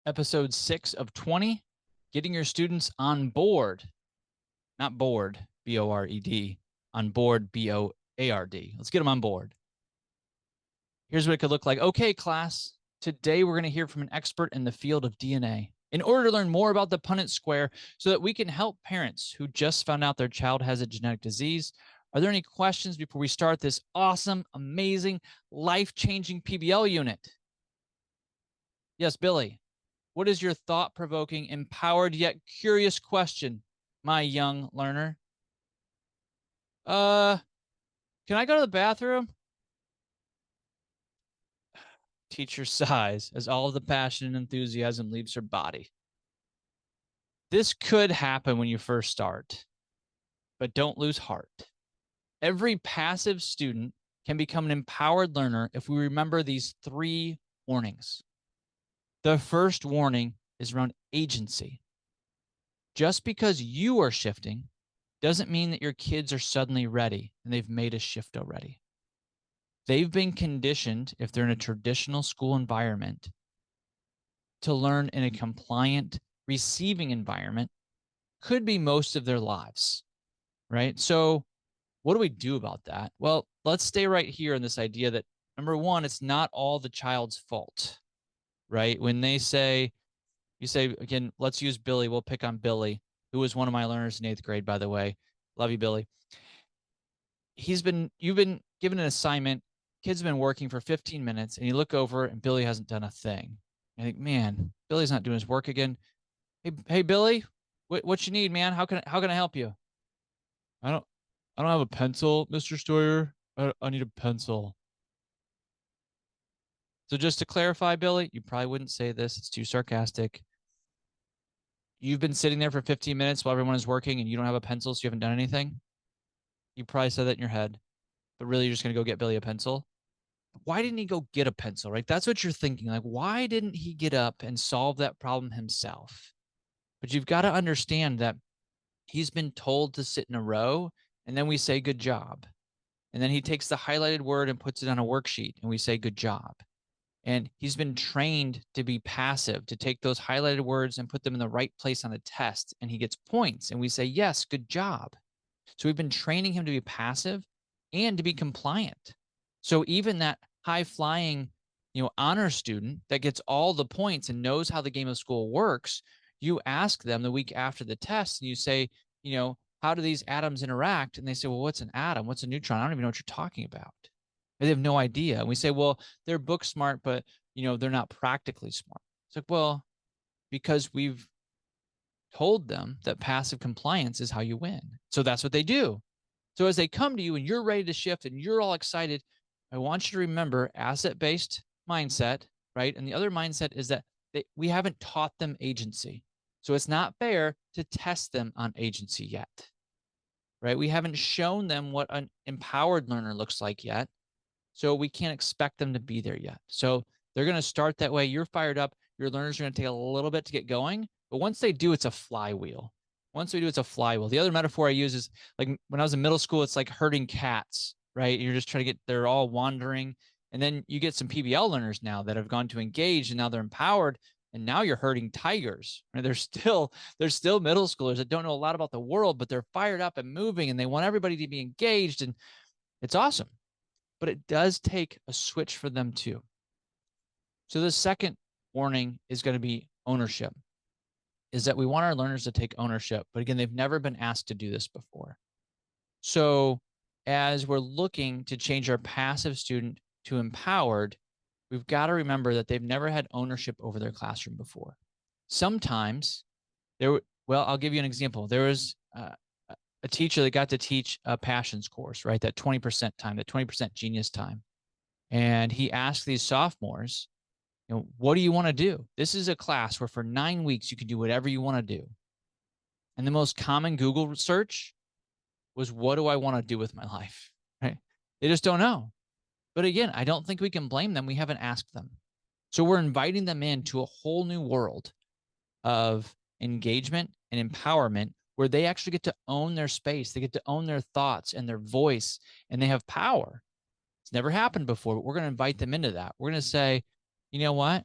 episode 6 of 20, getting your students on board, not bored, B-O-R-E-D, on board, B-O-A-R-D. Let's get them on board. Here's what it could look like. Okay, class, today we're going to hear from an expert in the field of DNA. In order to learn more about the Punnett square so that we can help parents who just found out their child has a genetic disease, are there any questions before we start this awesome, amazing, life-changing PBL unit? Yes, Billy. What is your thought-provoking, empowered yet curious question, my young learner? Uh, can I go to the bathroom? Teacher sighs as all of the passion and enthusiasm leaves her body. This could happen when you first start, but don't lose heart. Every passive student can become an empowered learner if we remember these 3 warnings. The first warning is around agency. Just because you are shifting doesn't mean that your kids are suddenly ready and they've made a shift already. They've been conditioned, if they're in a traditional school environment, to learn in a compliant receiving environment, could be most of their lives, right? So what do we do about that? Well, let's stay right here in this idea that, number one, it's not all the child's fault, right? When you say, again, let's use Billy. We'll pick on Billy, who was one of my learners in 8th grade, by the way. Love you, Billy. You've been given an assignment. Kid's been working for 15 minutes, and you look over and Billy hasn't done a thing. I think, man, Billy's not doing his work again. Hey, Billy, what you need, man? How can I help you? I don't I don't have a pencil, Mr. Stoyer. I need a pencil. So just to clarify, Billy, you probably wouldn't say this. It's too sarcastic. You've been sitting there for 15 minutes while everyone is working and you don't have a pencil, so you haven't done anything. You probably said that in your head, but really you're just going to go get Billy a pencil. Why didn't he go get a pencil, right? That's what you're thinking. Like, why didn't he get up and solve that problem himself? But you've got to understand that he's been told to sit in a row, and then we say, good job. And then he takes the highlighted word and puts it on a worksheet, and we say, good job. And he's been trained to be passive, to take those highlighted words and put them in the right place on a test, and he gets points, and we say, yes, good job. So we've been training him to be passive and to be compliant. So even that high flying, honor student that gets all the points and knows how the game of school works, you ask them the week after the test and you say, how do these atoms interact? And they say, well, what's an atom? What's a neutron? I don't even know what you're talking about. They have no idea. And we say, well, they're book smart, but they're not practically smart. It's like, well, because we've told them that passive compliance is how you win. So that's what they do. So as they come to you and you're ready to shift and you're all excited, I want you to remember asset-based mindset, right? And the other mindset is that we haven't taught them agency. So it's not fair to test them on agency yet, right? We haven't shown them what an empowered learner looks like yet. So we can't expect them to be there yet. So they're going to start that way. You're fired up. Your learners are going to take a little bit to get going. But once they do, it's a flywheel. Once we do, it's a flywheel. The other metaphor I use is like when I was in middle school, it's like herding cats, right? You're just trying to they're all wandering. And then you get some PBL learners now that have gone to engage and now they're empowered. And now you're herding tigers. Right? They're still middle schoolers that don't know a lot about the world, but they're fired up and moving and they want everybody to be engaged. And it's awesome. But it does take a switch for them too. So the second warning is going to be ownership, is that we want our learners to take ownership. But again, they've never been asked to do this before. So as we're looking to change our passive student to empowered, we've got to remember that they've never had ownership over their classroom before. Sometimes I'll give you an example. There was a teacher that got to teach a passions course, right? That 20% time, that 20% genius time. And he asked these sophomores, what do you want to do? This is a class where for 9 weeks you can do whatever you want to do. And the most common Google search was, what do I want to do with my life? Right? They just don't know. But again, I don't think we can blame them. We haven't asked them. So we're inviting them into a whole new world of engagement and empowerment where they actually get to own their space. They get to own their thoughts and their voice, and they have power. It's never happened before, but we're going to invite them into that. We're going to say, you know what?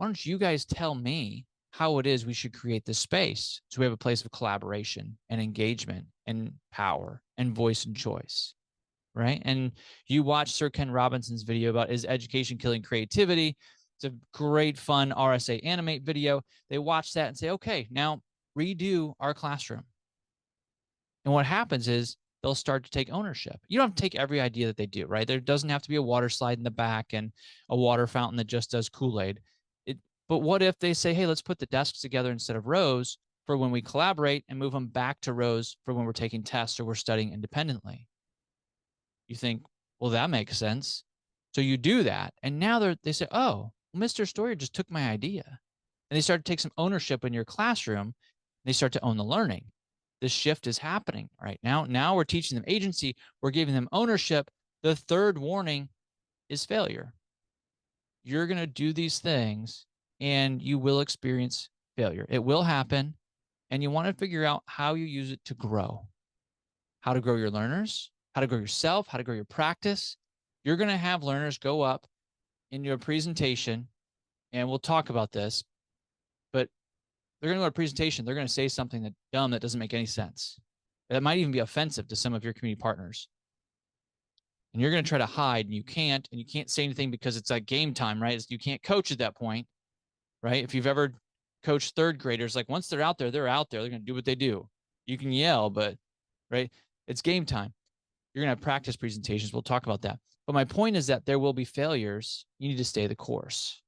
why don't you guys tell me how it is we should create this space so we have a place of collaboration and engagement and power and voice and choice, right? And you watch Sir Ken Robinson's video about is education killing creativity. It's a great, fun RSA Animate video. They watch that and say, okay, now redo our classroom. And what happens is they'll start to take ownership. You don't have to take every idea that they do, right? There doesn't have to be a water slide in the back and a water fountain that just does Kool-Aid. But what if they say, hey, let's put the desks together instead of rows for when we collaborate and move them back to rows for when we're taking tests or we're studying independently? You think, well, that makes sense. So you do that. And now they say, oh, Mr. Stoyer just took my idea. And they start to take some ownership in your classroom. They start to own the learning. This shift is happening right now. Now we're teaching them agency. We're giving them ownership. The third warning is failure. You're going to do these things and you will experience failure. It will happen. And you want to figure out how you use it to grow, how to grow your learners, how to grow yourself, how to grow your practice. You're going to have learners go up in your presentation, and we'll talk about this, but they're going to go to a presentation. They're going to say something that dumb that doesn't make any sense. That might even be offensive to some of your community partners. And you're going to try to hide, and you can't say anything because it's like game time, right? You can't coach at that point, right? If you've ever coached third graders, like once they're out there, they're out there. They're going to do what they do. You can yell, but right, it's game time. You're going to have practice presentations. We'll talk about that. But my point is that there will be failures. You need to stay the course,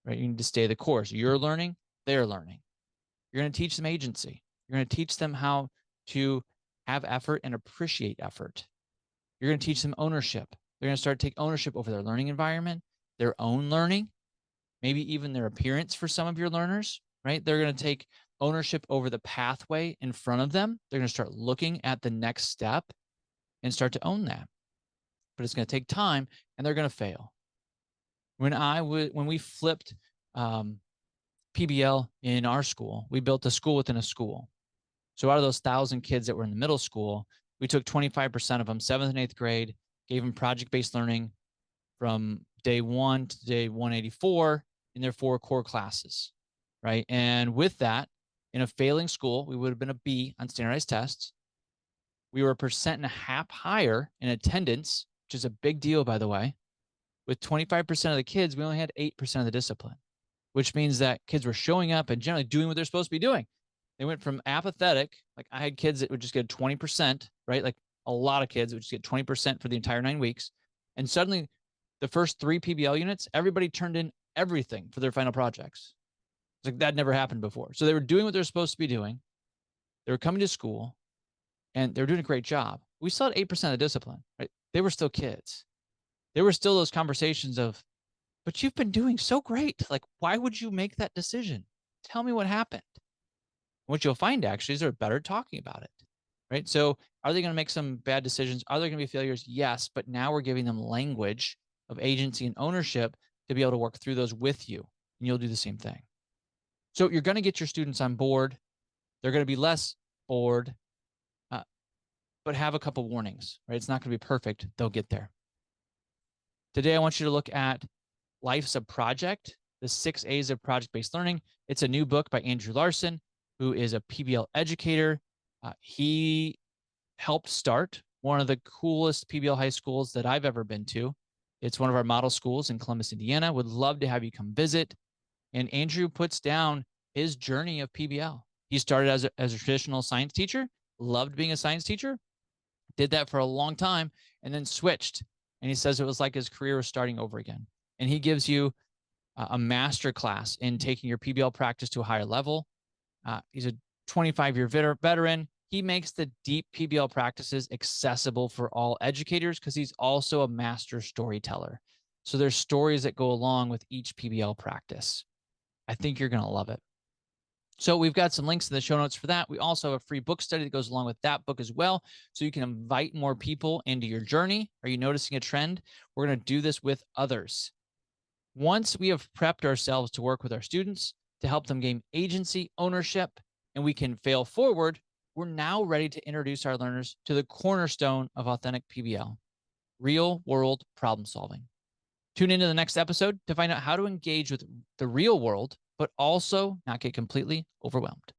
right? You need to stay the course. You're learning, they're learning. You're going to teach them agency. You're going to teach them how to have effort and appreciate effort. You're going to teach them ownership. They're going to start to take ownership over their learning environment, their own learning, maybe even their appearance for some of your learners, right? They're going to take ownership over the pathway in front of them. They're going to start looking at the next step and start to own that. But it's going to take time, and they're going to fail. When we flipped PBL in our school, we built a school within a school. So out of those 1,000 kids that were in the middle school, we took 25% of them, 7th and 8th grade, gave them project-based learning from day 1 to day 184 in their 4 core classes, right? And with that, in a failing school, we would have been a B on standardized tests. We were 1.5% higher in attendance, which is a big deal, by the way. With 25% of the kids, we only had 8% of the discipline, which means that kids were showing up and generally doing what they're supposed to be doing. They went from apathetic, like I had kids that would just get 20%, right? Like a lot of kids would just get 20% for the entire 9 weeks. And suddenly the first 3 PBL units, everybody turned in everything for their final projects. It's like that never happened before. So they were doing what they're supposed to be doing. They were coming to school and they were doing a great job. We still had 8% of the discipline, right? They were still kids. There were still those conversations of, but you've been doing so great. Like, why would you make that decision? Tell me what happened. What you'll find actually is they're better talking about it, right? So are they going to make some bad decisions? Are there going to be failures? Yes, but now we're giving them language of agency and ownership to be able to work through those with you, and you'll do the same thing. So you're going to get your students on board. They're going to be less bored, but have a couple warnings, right? It's not going to be perfect. They'll get there. Today, I want you to look at Life's a Project, the 6 A's of project-based learning. It's a new book by Andrew Larson, who is a PBL educator. He helped start one of the coolest PBL high schools that I've ever been to. It's one of our model schools in Columbus, Indiana. Would love to have you come visit. And Andrew puts down his journey of PBL. He started as a traditional science teacher, loved being a science teacher, did that for a long time, and then switched. And he says it was like his career was starting over again. And he gives you a master class in taking your PBL practice to a higher level. He's a 25-year veteran. He makes the deep PBL practices accessible for all educators because he's also a master storyteller. So there's stories that go along with each PBL practice. I think you're going to love it. So we've got some links in the show notes for that. We also have a free book study that goes along with that book as well. So you can invite more people into your journey. Are you noticing a trend? We're going to do this with others. Once we have prepped ourselves to work with our students to help them gain agency, ownership, and we can fail forward, we're now ready to introduce our learners to the cornerstone of authentic PBL, real world problem solving. Tune into the next episode to find out how to engage with the real world, but also not get completely overwhelmed.